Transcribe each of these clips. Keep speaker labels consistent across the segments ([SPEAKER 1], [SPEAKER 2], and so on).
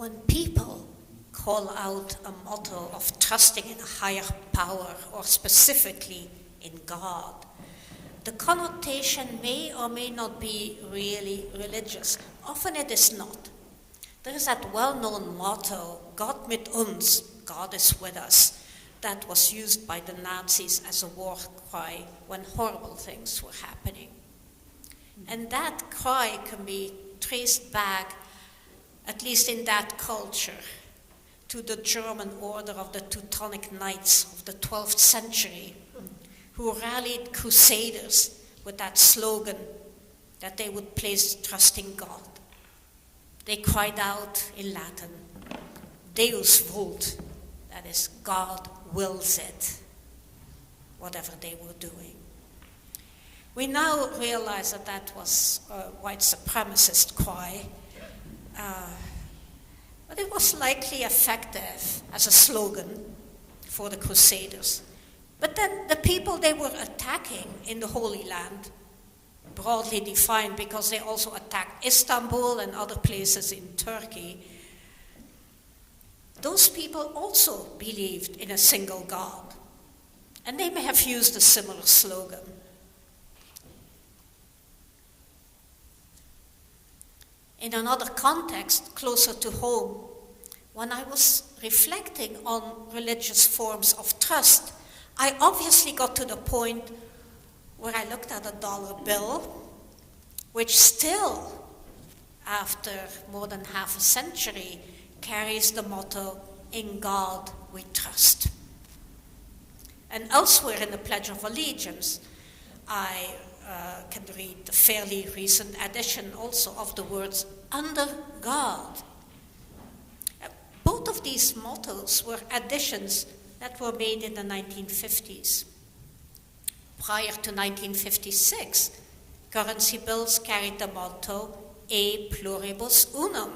[SPEAKER 1] when people call out a motto of trusting in a higher power, or specifically in God, the connotation may or may not be really religious. Often it is not. There is that well-known motto, Gott mit uns, God is with us, that was used by the Nazis as a war cry when horrible things were happening. And that cry can be traced back, at least in that culture, to the German order of the Teutonic Knights of the 12th century, who rallied crusaders with that slogan that they would place trust in God. They cried out in Latin, Deus vult, that is, God wills it, whatever they were doing. We now realize that that was a white supremacist cry, but it was likely effective as a slogan for the Crusaders. But then the people they were attacking in the Holy Land, broadly defined because they also attacked Istanbul and other places in Turkey, those people also believed in a single God. And they may have used a similar slogan. In another context, closer to home, when I was reflecting on religious forms of trust, I obviously got to the point where I looked at a dollar bill, which still, after more than half a century, carries the motto, in God we trust. And elsewhere in the Pledge of Allegiance, I can read the fairly recent addition also of the words, under God. Both of these mottos were additions that were made in the 1950s. Prior to 1956, currency bills carried the motto, E pluribus unum,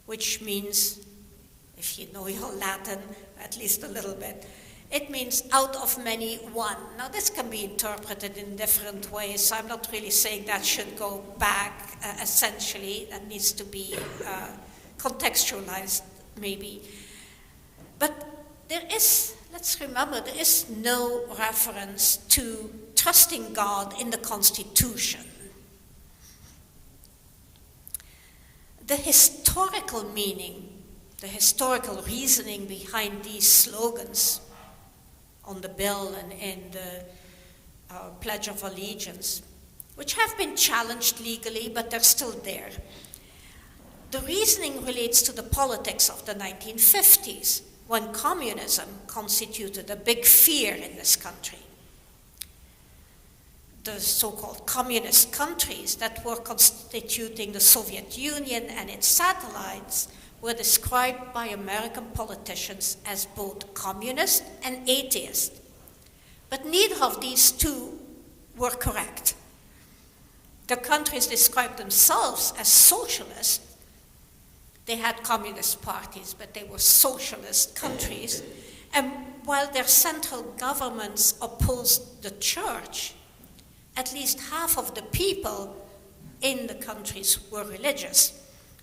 [SPEAKER 1] which means, if you know your Latin, at least a little bit, it means out of many, one. Now, this can be interpreted in different ways. I'm not really saying that should go back, essentially. That needs to be contextualized, maybe. But there is, let's remember, there is no reference to trusting God in the Constitution. The historical meaning, the historical reasoning behind these slogans on the bill and in the Pledge of Allegiance, which have been challenged legally, but they're still there. The reasoning relates to the politics of the 1950s, when communism constituted a big fear in this country. The so-called communist countries that were constituting the Soviet Union and its satellites were described by American politicians as both communist and atheist. But neither of these two were correct. The countries described themselves as socialist. They had communist parties, but they were socialist countries. And while their central governments opposed the church, at least half of the people in the countries were religious.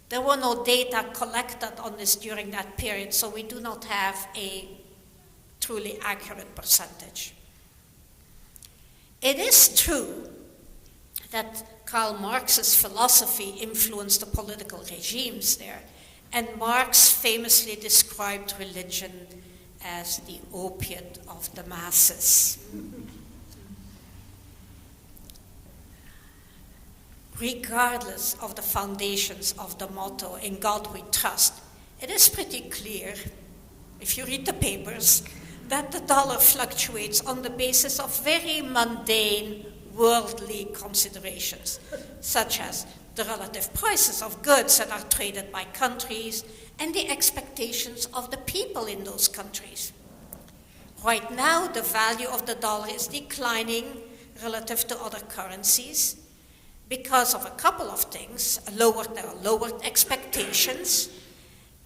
[SPEAKER 1] There were no data collected on this during that period, so we do not have a truly accurate percentage. It is true that Karl Marx's philosophy influenced the political regimes there, and Marx famously described religion as the opiate of the masses. Regardless of the foundations of the motto, in God we trust, it is pretty clear, if you read the papers, that the dollar fluctuates on the basis of very mundane, worldly considerations, such as the relative prices of goods that are traded by countries and the expectations of the people in those countries. Right now, the value of the dollar is declining relative to other currencies, because of a couple of things. There are lowered expectations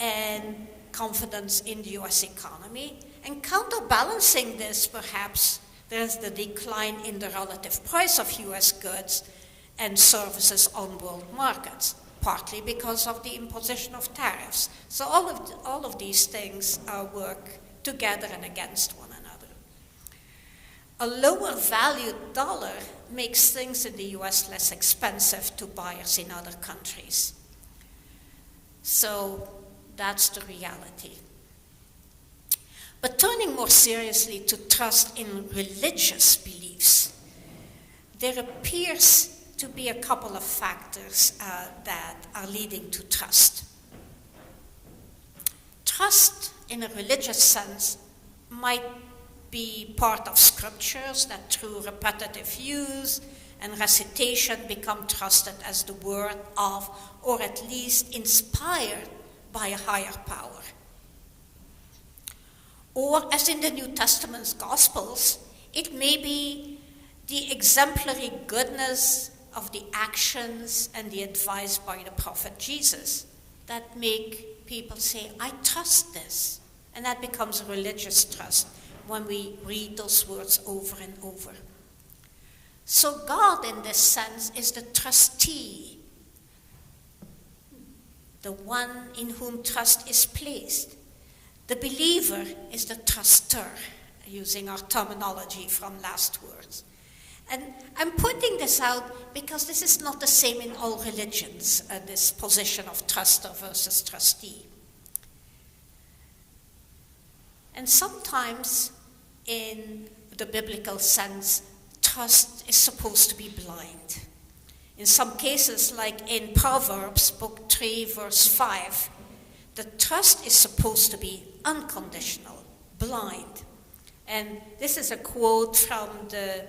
[SPEAKER 1] and confidence in the US economy. And counterbalancing this, perhaps, there's the decline in the relative price of US goods and services on world markets, partly because of the imposition of tariffs. So all of these things work together and against one another. A lower valued dollar makes things in the US less expensive to buyers in other countries. So that's the reality. But turning more seriously to trust in religious beliefs, there appears to be a couple of factors that are leading to trust. Trust in a religious sense might be part of scriptures that through repetitive use and recitation become trusted as the word of, or at least inspired by a higher power. Or as in the New Testament's Gospels, it may be the exemplary goodness of the actions and the advice by the prophet Jesus that make people say, I trust this. And that becomes a religious trust when we read those words over and over. So God, in this sense, is the trustee, the one in whom trust is placed. The believer is the trustor, using our terminology from last words. And I'm pointing this out because this is not the same in all religions, this position of truster versus trustee. And sometimes, in the biblical sense, trust is supposed to be blind. In some cases, like in Proverbs, book 3, verse 5, the trust is supposed to be unconditional, blind. And this is a quote from the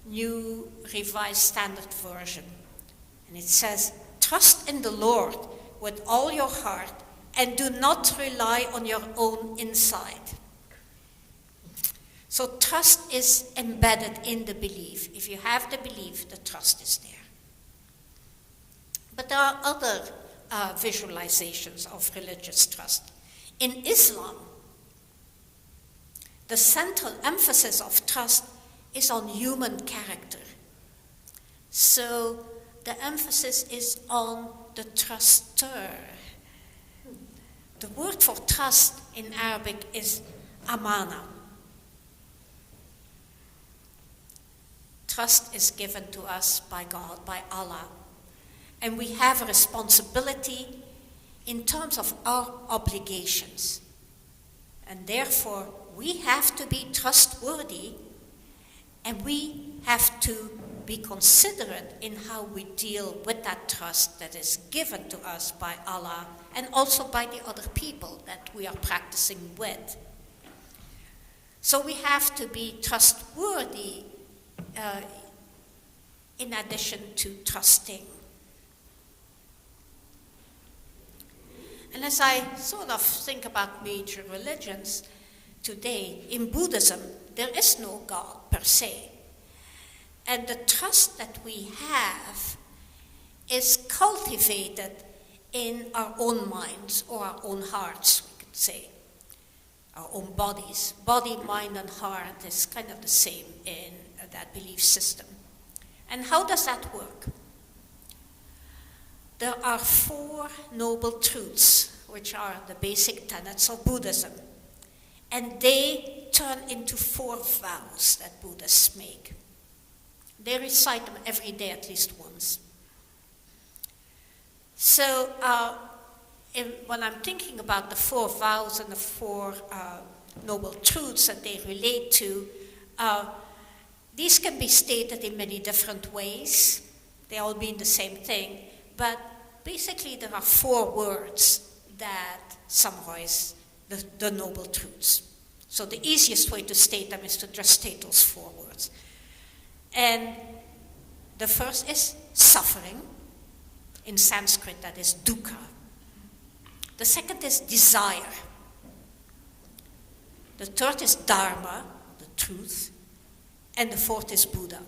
[SPEAKER 1] New Revised Standard Version. And it says, trust in the Lord with all your heart and do not rely on your own insight. So trust is embedded in the belief. If you have the belief, the trust is there. But there are other visualizations of religious trust. In Islam, the central emphasis of trust is on human character. So the emphasis is on the trustor. The word for trust in Arabic is amana. Trust is given to us by God, by Allah. And we have a responsibility in terms of our obligations. And therefore, we have to be trustworthy, and we have to be considerate in how we deal with that trust that is given to us by Allah and also by the other people that we are practicing with. So we have to be trustworthy in addition to trusting. And as I sort of think about major religions today, in Buddhism, there is no God per se. And the trust that we have is cultivated in our own minds or our own hearts, we could say, our own bodies. Body, mind, and heart is kind of the same in that belief system. And how does that work? There are 4 noble truths, which are the basic tenets of Buddhism. And they turn into 4 vows that Buddhists make. They recite them every day at least once. So when I'm thinking about the 4 vows and the 4 noble truths that they relate to, these can be stated in many different ways. They all mean the same thing. But basically there are 4 words that summarize the noble truths. So the easiest way to state them is to just state those 4 words. And the first is suffering. In Sanskrit, that is dukkha. The second is desire. The third is dharma, the truth. And the 4th is Buddha.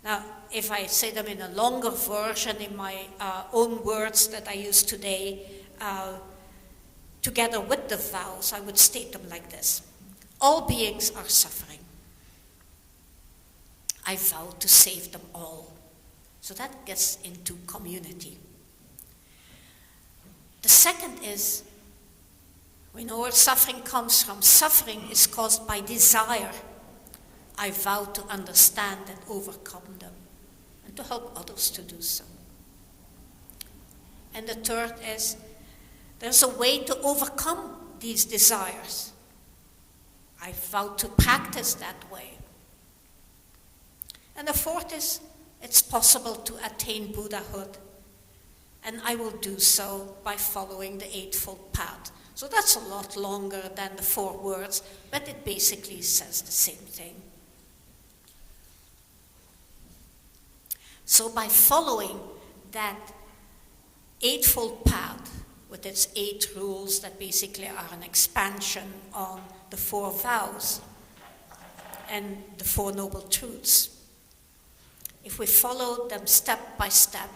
[SPEAKER 1] Now, if I say them in a longer version, in my own words that I use today, together with the vows, I would state them like this. All beings are suffering. I vow to save them all. So that gets into community. The second is, we know where suffering comes from. Suffering is caused by desire. I vow to understand and overcome them, and to help others to do so. And the third is, there's a way to overcome these desires. I vow to practice that way. And the fourth is, it's possible to attain Buddhahood, and I will do so by following the Eightfold Path. So that's a lot longer than the 4 words, but it basically says the same thing. So by following that Eightfold Path, with its 8 rules that basically are an expansion on the 4 vows and the 4 noble truths, if we follow them step by step,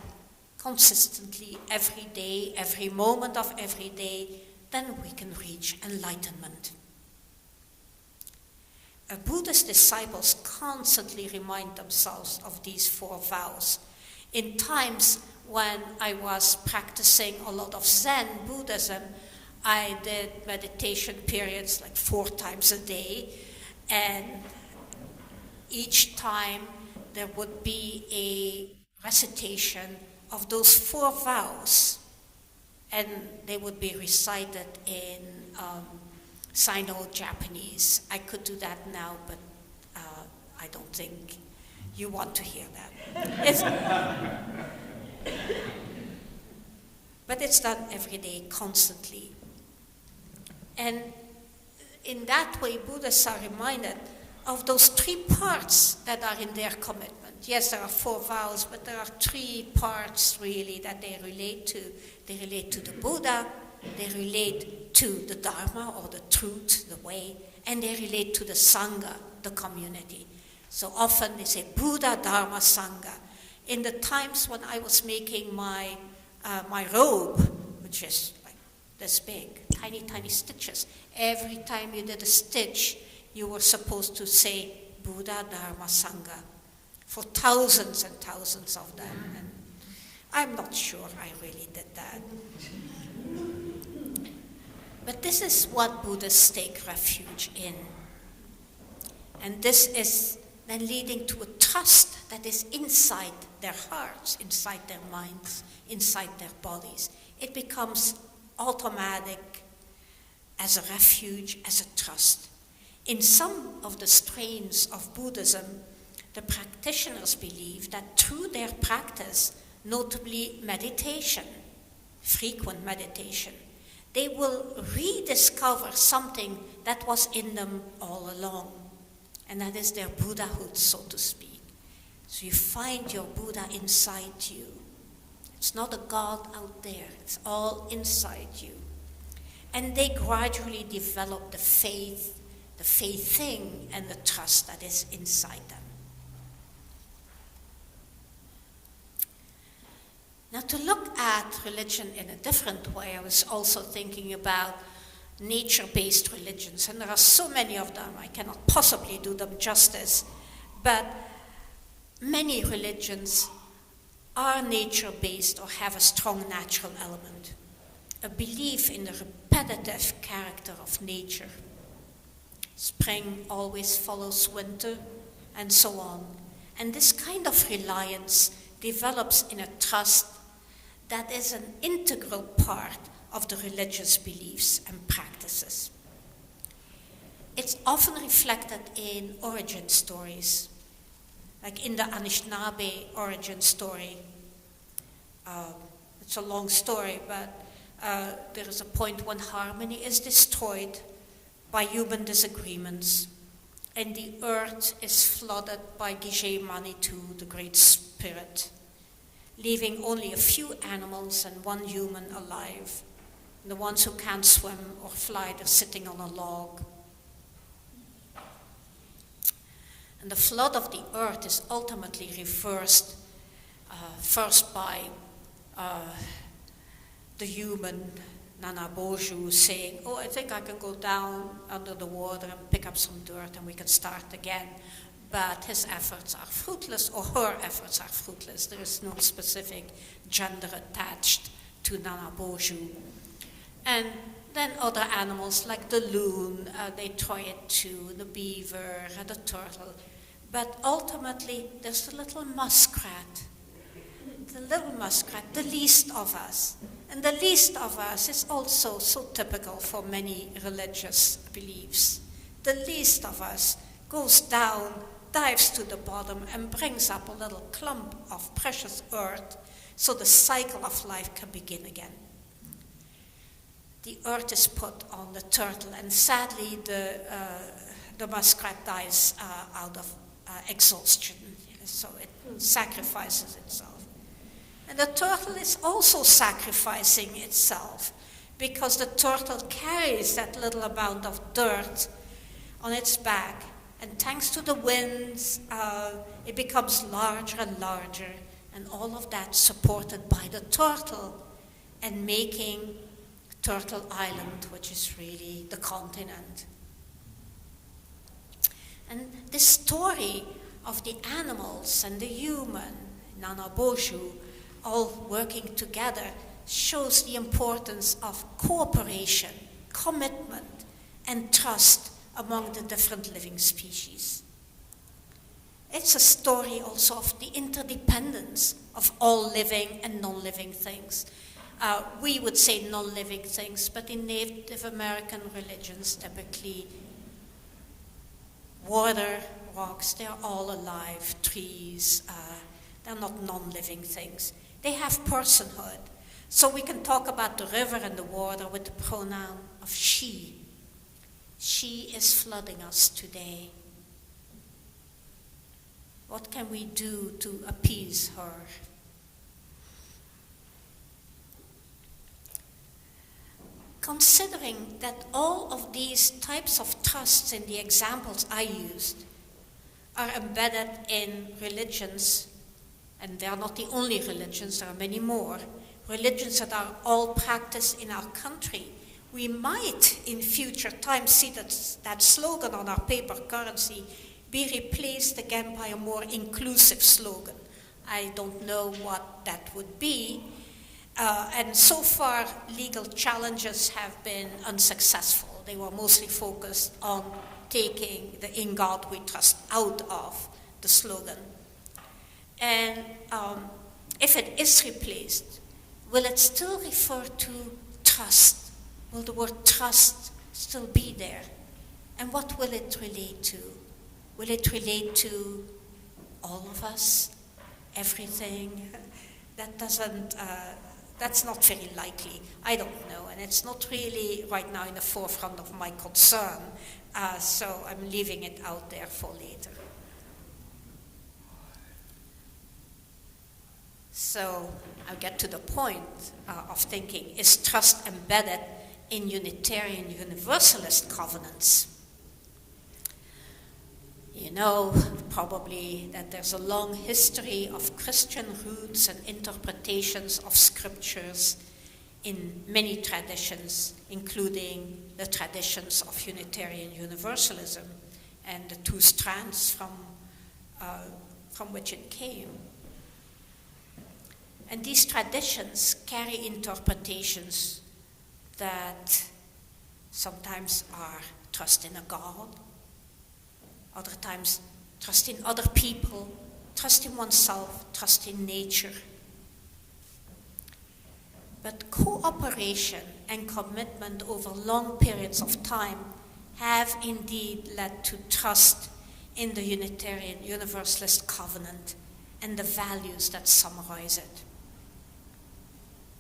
[SPEAKER 1] consistently, every day, every moment of every day, then we can reach enlightenment. A Buddhist disciples constantly remind themselves of these 4 vows. In times when I was practicing a lot of Zen Buddhism, I did meditation periods like 4 times a day, and each time there would be a recitation of those 4 vows, and they would be recited in Sino-Japanese. I could do that now, but I don't think you want to hear that. But it's done every day, constantly. And in that way, Buddhists are reminded of those 3 parts that are in their commitment. Yes, there are 4 vows, but there are 3 parts really that they relate to. They relate to the Buddha, they relate to the Dharma, or the truth, the way, and they relate to the Sangha, the community. So often they say Buddha, Dharma, Sangha. In the times when I was making my robe, which is like this big, tiny, tiny stitches, every time you did a stitch, you were supposed to say Buddha, Dharma, Sangha, for thousands and thousands of them. And I'm not sure I really did that. But this is what Buddhists take refuge in. And this is then leading to a trust that is inside their hearts, inside their minds, inside their bodies. It becomes automatic as a refuge, as a trust. In some of the strains of Buddhism, the practitioners believe that through their practice, notably meditation, frequent meditation, they will rediscover something that was in them all along. And that is their Buddhahood, so to speak. So you find your Buddha inside you. It's not a God out there, it's all inside you. And they gradually develop the faithing and the trust that is inside them. Now, to look at religion in a different way, I was also thinking about nature-based religions, and there are so many of them, I cannot possibly do them justice, but many religions are nature-based or have a strong natural element, a belief in the repetitive character of nature. Spring always follows winter, and so on. And this kind of reliance develops in a trust that is an integral part of the religious beliefs and practices. It's often reflected in origin stories, like in the Anishinaabe origin story. It's a long story, but there is a point when harmony is destroyed by human disagreements, and the earth is flooded by Gije Manitou, the great spirit, leaving only a few animals and 1 human alive. The ones who can't swim or fly, they're sitting on a log. And the flood of the earth is ultimately reversed first by the human Nana Boju saying, I think I can go down under the water and pick up some dirt and we can start again. but his efforts are fruitless, or her efforts are fruitless. There is no specific gender attached to Nana Boju. And then other animals like the loon, they try it too, the beaver, the turtle. But ultimately, there's the little muskrat. The little muskrat, the least of us. And the least of us is also so typical for many religious beliefs. The least of us goes down, dives to the bottom, and brings up a little clump of precious earth so the cycle of life can begin again. The earth is put on the turtle, and sadly the muskrat dies out of exhaustion, so it sacrifices itself. And the turtle is also sacrificing itself because the turtle carries that little amount of dirt on its back, and thanks to the winds, it becomes larger and larger, and all of that supported by the turtle and making Turtle Island, which is really the continent. And this story of the animals and the human, Nana Boju, all working together, shows the importance of cooperation, commitment, and trust among the different living species. It's a story also of the interdependence of all living and non-living things. We would say non-living things, but in Native American religions, typically water, rocks, they're all alive, trees, they're not non-living things. They have personhood. So we can talk about the river and the water with the pronoun of she. She is flooding us today. What can we do to appease her? Considering that all of these types of trusts in the examples I used are embedded in religions, and they are not the only religions, there are many more, religions that are all practiced in our country, we might in future times see that slogan on our paper currency be replaced again by a more inclusive slogan. I don't know what that would be. And so far, legal challenges have been unsuccessful. They were mostly focused on taking the "In God We Trust" out of the slogan. And if it is replaced, will it still refer to trust? Will the word trust still be there? And what will it relate to? Will it relate to all of us? Everything? That's not very likely. I don't know, and it's not really right now in the forefront of my concern, so I'm leaving it out there for later. So I'll get to the point of thinking, is trust embedded in Unitarian Universalist covenants? You know probably that there's a long history of Christian roots and interpretations of scriptures in many traditions, including the traditions of Unitarian Universalism and the two strands from which it came. And these traditions carry interpretations that sometimes are trust in a God, other times trust in other people, trust in oneself, trust in nature. But cooperation and commitment over long periods of time have indeed led to trust in the Unitarian Universalist covenant and the values that summarize it.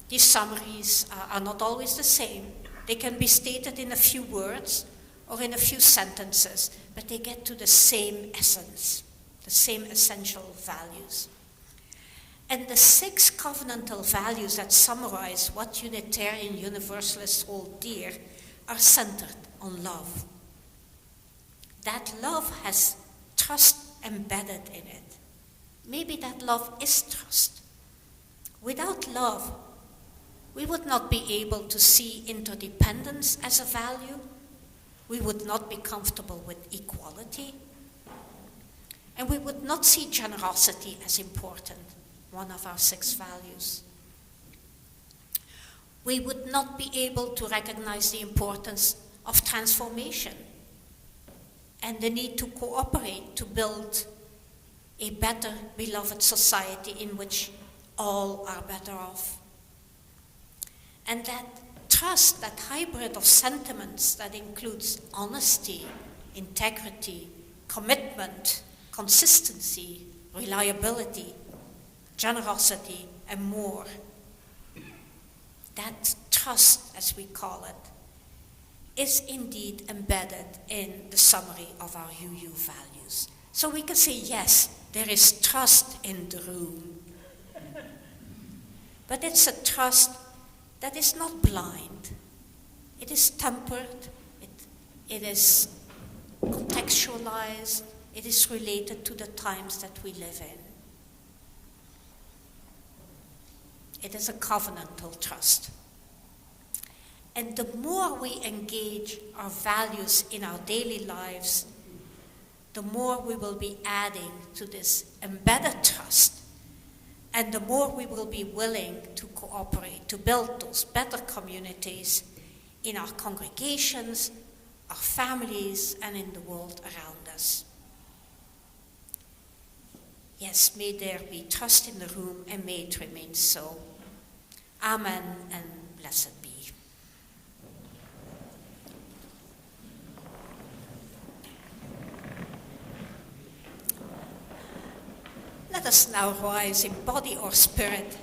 [SPEAKER 1] These summaries are not always the same. They can be stated in a few words or in a few sentences, but they get to the same essence, the same essential values. And the 6 covenantal values that summarize what Unitarian Universalists hold dear are centered on love. That love has trust embedded in it. Maybe that love is trust. Without love, we would not be able to see interdependence as a value. We would not be comfortable with equality. And we would not see generosity as important, one of our 6 values. We would not be able to recognize the importance of transformation and the need to cooperate to build a better, beloved society in which all are better off. And that trust, that hybrid of sentiments that includes honesty, integrity, commitment, consistency, reliability, generosity, and more. That trust, as we call it, is indeed embedded in the summary of our UU values. So we can say, yes, there is trust in the room. But it's a trust that is not blind. It is tempered, it is contextualized, it is related to the times that we live in. It is a covenantal trust. And the more we engage our values in our daily lives, the more we will be adding to this embedded trust, and the more we will be willing to cooperate, to build those better communities in our congregations, our families, and in the world around us. Yes, may there be trust in the room, and may it remain so. Amen, and blessed be. Let us now rise in body or spirit